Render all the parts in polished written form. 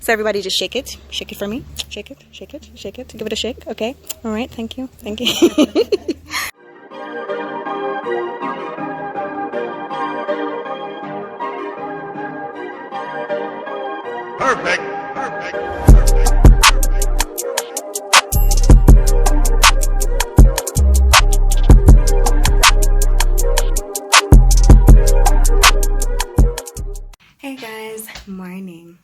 So everybody just shake it for me. Shake it, give it a shake. Okay, all right, thank you. Perfect. Hey guys, morning.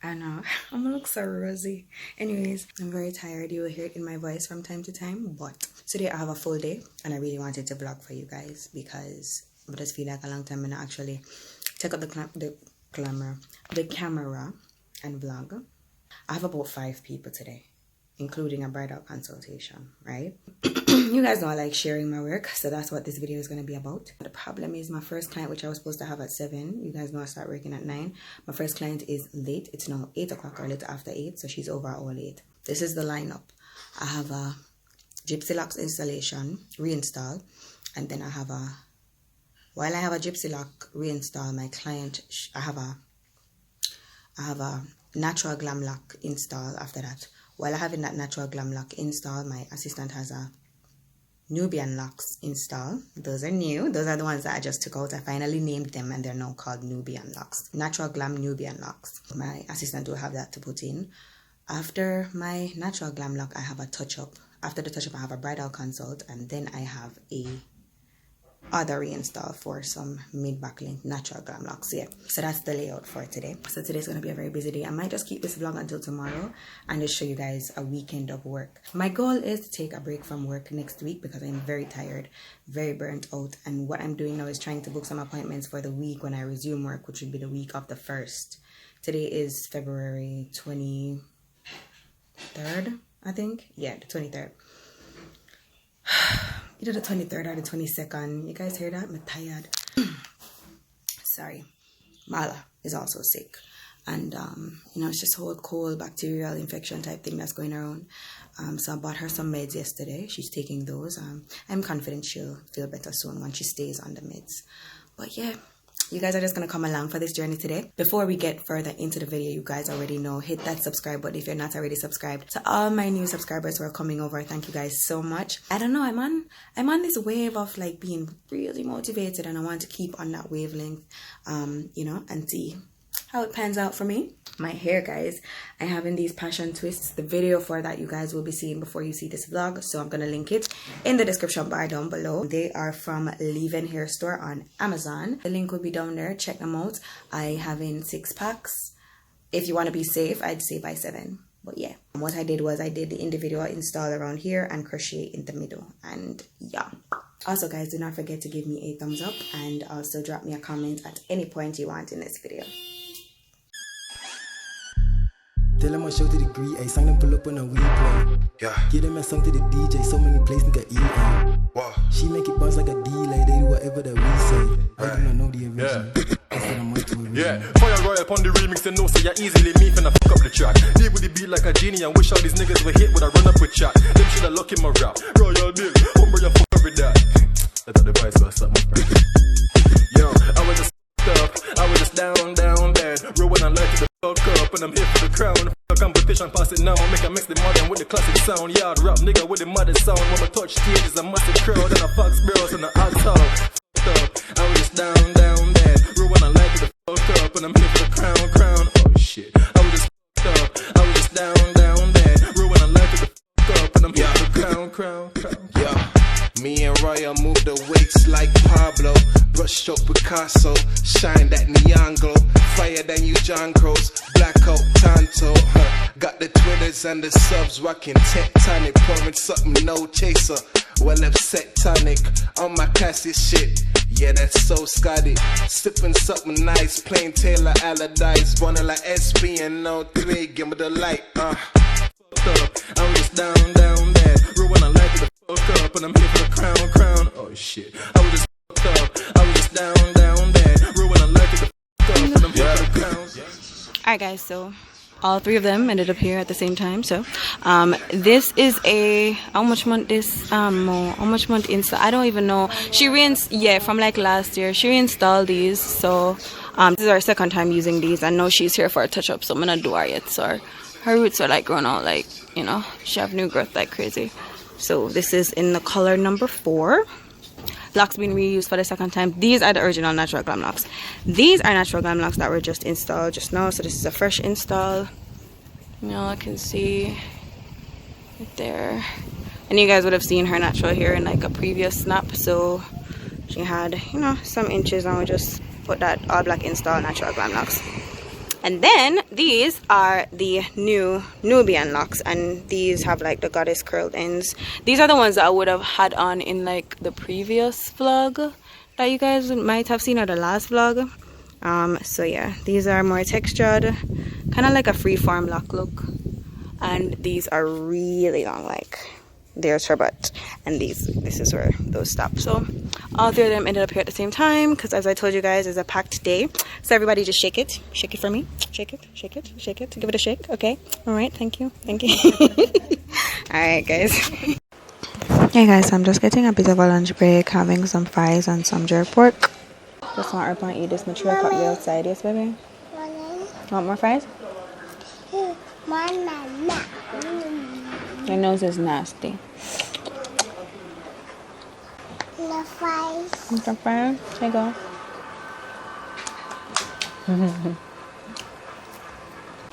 I know I'm gonna look so rosy. Anyways, I'm very tired. You will hear it in my voice from time to time, but today I have a full day and I really wanted to vlog for you guys because I just feel like a long time and I actually take out the camera and vlog. I have about 5 people today, including a bridal consultation, right? You guys know I like sharing my work, so that's what this video is going to be about. The problem is my first client, which I was supposed to have at 7, you guys know I start working at 9. My first client is late. It's now 8 o'clock or a little after 8, so she's over all 8. This is the lineup. I have a gypsy locks installation, reinstall, and then I have a, while I have a gypsy lock reinstall, my client, I have a natural glam lock install after that. While I'm having that natural glam lock install, my assistant has a Nubian locks install. Those are new. Those are the ones that I just took out. I finally named them and they're now called Nubian locks. Natural glam Nubian locks. My assistant will have that to put in. After my natural glam lock, I have a touch-up. After the touch-up, I have a bridal consult, and then I have a other reinstall for some mid-back length natural glam locks. Yeah, so that's the layout for today. So today's gonna be a very busy day. I might just keep this vlog until tomorrow and just show you guys a weekend of work. My goal is to take a break from work next week because I'm very tired, very burnt out, and what I'm doing now is trying to book some appointments for the week when I resume work, which would be the week of the 1st. Today is February 23rd, I think. Yeah, the 23rd. Either the 23rd or the 22nd. You guys hear that? I'm tired. Sorry. Mala is also sick. And, you know, it's just whole cold bacterial infection type thing that's going around. So I bought her some meds yesterday. She's taking those. I'm confident she'll feel better soon once she stays on the meds. But yeah, you guys are just going to come along for this journey today. Before we get further into the video, you guys already know, hit that subscribe button if you're not already subscribed. To all my new subscribers who are coming over, thank you guys so much. I don't know, I'm on this wave of like being really motivated, and I want to keep on that wavelength, you know, and see how it pans out for me. My hair, guys, I have in these passion twists. The video for that you guys will be seeing before you see this vlog, so I'm gonna link it in the description bar down below. They are from Leave-In Hair Store on Amazon. The link will be down there. Check them out. I have in 6 packs. If you want to be safe, I'd say buy 7. But yeah, what I did was I did the individual install around here and crochet in the middle, and yeah. Also guys, do not forget to give me a thumbs up and also drop me a comment at any point you want in this video. Tell him I show to the degree, ayy, sang them pull up on a weed play. Yeah. Get him a song to the DJ, so many places nigga eat, ayy. Wow. She make it bounce like a delay, they do whatever that we say. I do not know the original. Yeah, fire royal upon the remix and no say you easily me finna fuck up the track. Deal with the beat like a genie and wish all these niggas were hit with a run up with chat. Them shoulda luck in my rap. Royal bill, hombre you fuck up with that. That's the vice versa, my friend. Yo, I was just up, I was just down, bad. Rolling and light to the fuck up, and I'm here for the crown. The competition pass it now, make a mix the modern with the classic sound. Yard rap, nigga with the modern sound. When I touch stage is a massive crowd and a fox bros and the hot top. I was just down, bad. Rolling and light to the fuck up, and I'm here for the crown. Oh shit, I was just up, I was just down, bad. Rolling and light to the fuck up, and I'm here for the crown. Yeah. Me and Roya move the weights like Pablo. Brushstroke Picasso, shine that neon glow. Fire than you John Crows, blackout Tanto. Got the twitters and the subs rocking tectonic. Pouring something no chaser, well upset tonic. On my classic shit, yeah that's so Scotty. Sipping something nice, plain Taylor Allardyce. Running like SP and no 3, give me the light. I was just down, bad. Rolling and light to the fuck up, and I'm here for the crown. Oh shit, I was just up, I was just down, bad. Rolling and light to the fuck up, and I'm here for the crown. Alright guys, so all 3 of them ended up here at the same time. So this is a how much month install, I don't even know. She from like last year she reinstalled these, so This is our second time using these. I know she's here for a touch-up, so I'm gonna do her yet. So her roots are like growing out, like, you know, she have new growth like crazy. So this is in the color number 4. Locks being reused for the second time. These are the original natural glam locks. These are natural glam locks that were just installed just now. So this is a fresh install. You know, I can see right there. And you guys would have seen her natural hair in like a previous snap. So she had, you know, some inches, and we just put that all black install natural glam locks. And then these are the new Nubian locks, and these have like the goddess curled ends. These are the ones that I would have had on in like the previous vlog that you guys might have seen, or the last vlog. So yeah, these are more textured, kind of like a freeform lock look, and these are really long. Like, there's her butt, and this is where those stop. So all 3 of them ended up here at the same time, because as I told you guys, it's a packed day. So everybody just shake it for me. Shake it, give it a shake. Okay, all right, thank you. All right, guys. Hey guys, I'm just getting a bit of a lunch break, having some fries and some jerk pork. Just want to eat this mature cocktail outside. Yes, baby? Want more fries? Your nose is nasty. The fries. Some fries? Here you go.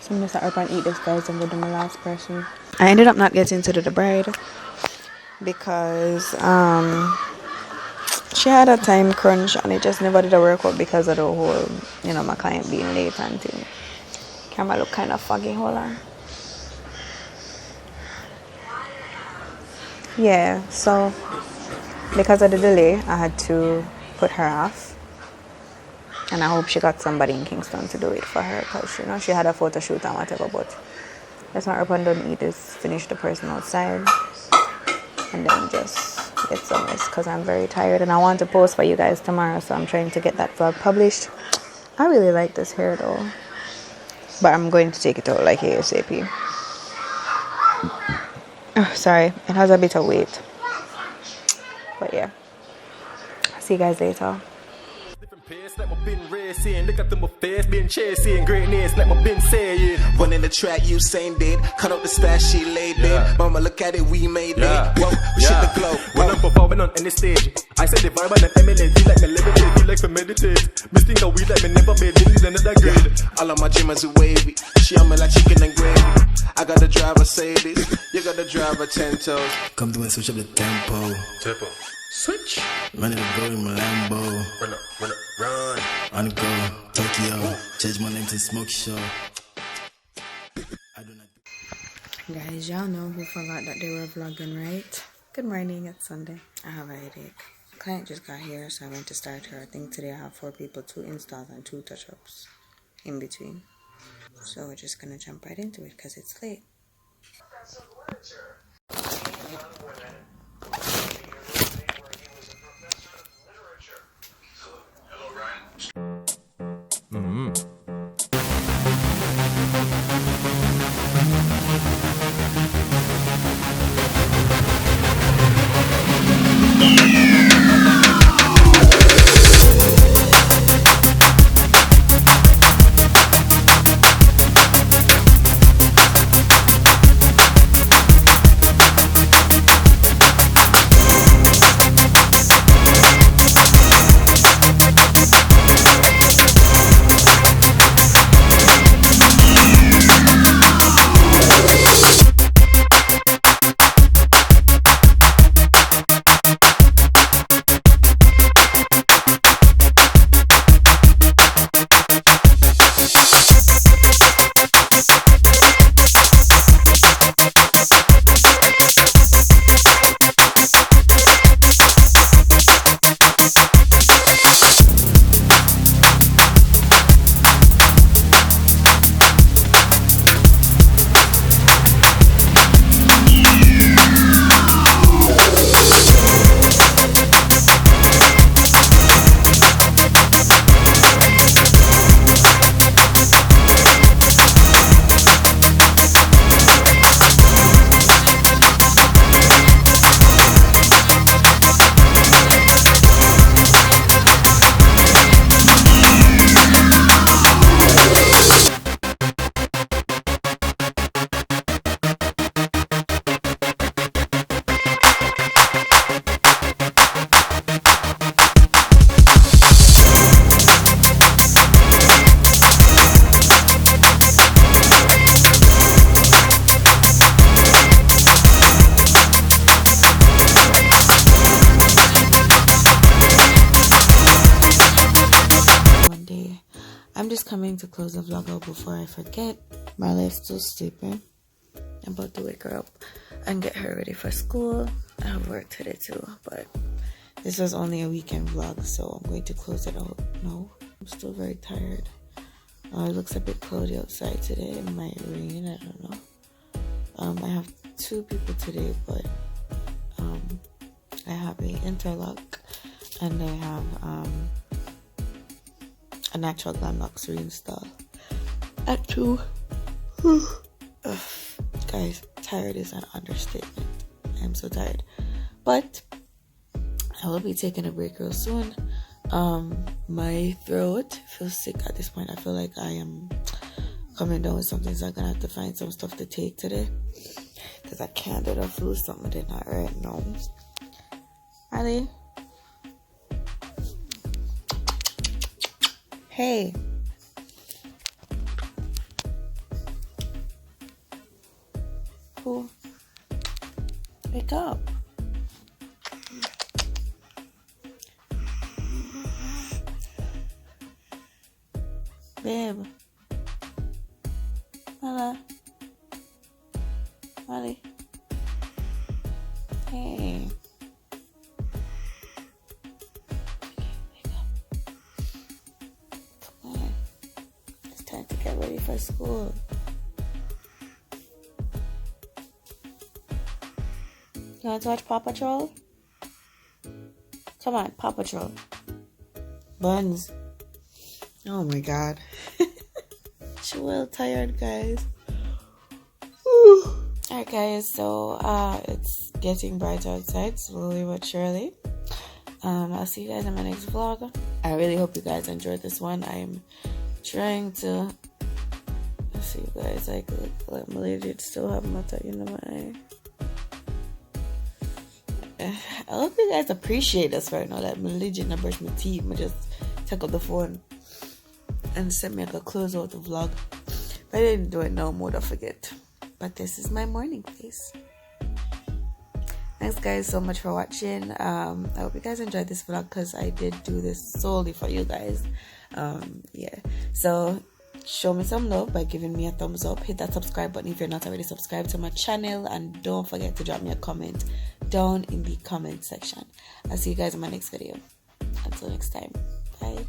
So I'm gonna start up and eat this, guys, and go to my last person. I ended up not getting to the bride because she had a time crunch, and it just never did work out because of the whole, you know, my client being late and thing. Camera look kind of foggy. Hold on. Yeah, so because of the delay, I had to put her off, and I hope she got somebody in Kingston to do it for her, because, you know, she had a photo shoot and whatever. But let's not open and eat this, finish the person outside, and then just get some rest, because I'm very tired and I want to post for you guys tomorrow. So I'm trying to get that vlog published. I really like this hair though, but I'm going to take it out like ASAP. Oh, sorry, it has a bit of weight, but yeah, see you guys later. Different pace, like my bin racing. Look at them, my face been chasing greatness, like my bin saying. One in the track, Usain did. Cut up the stash, she laid it. Mama, look at it, we made it. Whoa, we shit the glow. When I'm performing on any stage, I say the vibe and eminent. Feel like me levitate, feel like me meditate. Missing the weed like me never made. Didn't need another grade. All of my gymmers are wavy. She on me like chicken and gravy. I got the driver say this. You got the driver 10 toes. Come through and switch up the tempo. Switch. Running the go in my Lambo. Run. On the go, Tokyo. Change my name to Smoke Show. I do not. Guys, y'all know who forgot that they were vlogging, right? Good morning, it's Sunday. I have a headache. The client just got here, so I went to start her. I think today I have 4 people, 2 installs and 2 touch-ups in between. So we're just gonna jump right into it because it's late. just coming to close the vlog out before I forget. Marley is still sleeping. I'm about to wake her up and get her ready for school. I have work today too, but this was only a weekend vlog, so I'm going to close it out now. I'm still very tired. It looks a bit cloudy outside today. It might rain, I don't know. I have 2 people today, but I have a interlock and I have a natural gland locks reinstall at 2. Guys, tired is an understatement. I'm so tired, but I will be taking a break real soon. My throat feels sick at this point. I feel like I am coming down with something, so I'm gonna have to find some stuff to take today because I can't do the flu. Something did not right now. Ali, hey. Who? Wake up. Babe. Mala. Molly. Hey. Wake up. Come on. It's time to get ready for school. You want to watch Paw Patrol? Come on, Paw Patrol. Buns. Oh my god. She's well tired, guys. Alright guys, so it's getting bright outside slowly but surely. I'll see you guys in my next vlog. I really hope you guys enjoyed this one. I'm trying to see you guys like my lady still have matter in my eye. I hope you guys appreciate this right now. Like, my legit, I brush my teeth. I just take up the phone and send me like a close out the vlog. If I didn't do it now, more to forget. But this is my morning face. Thanks guys so much for watching. I hope you guys enjoyed this vlog because I did do this solely for you guys. Yeah. So show me some love by giving me a thumbs up. Hit that subscribe button if you're not already subscribed to my channel, and don't forget to drop me a comment down in the comment section. I'll see you guys in my next video. Until next time, bye.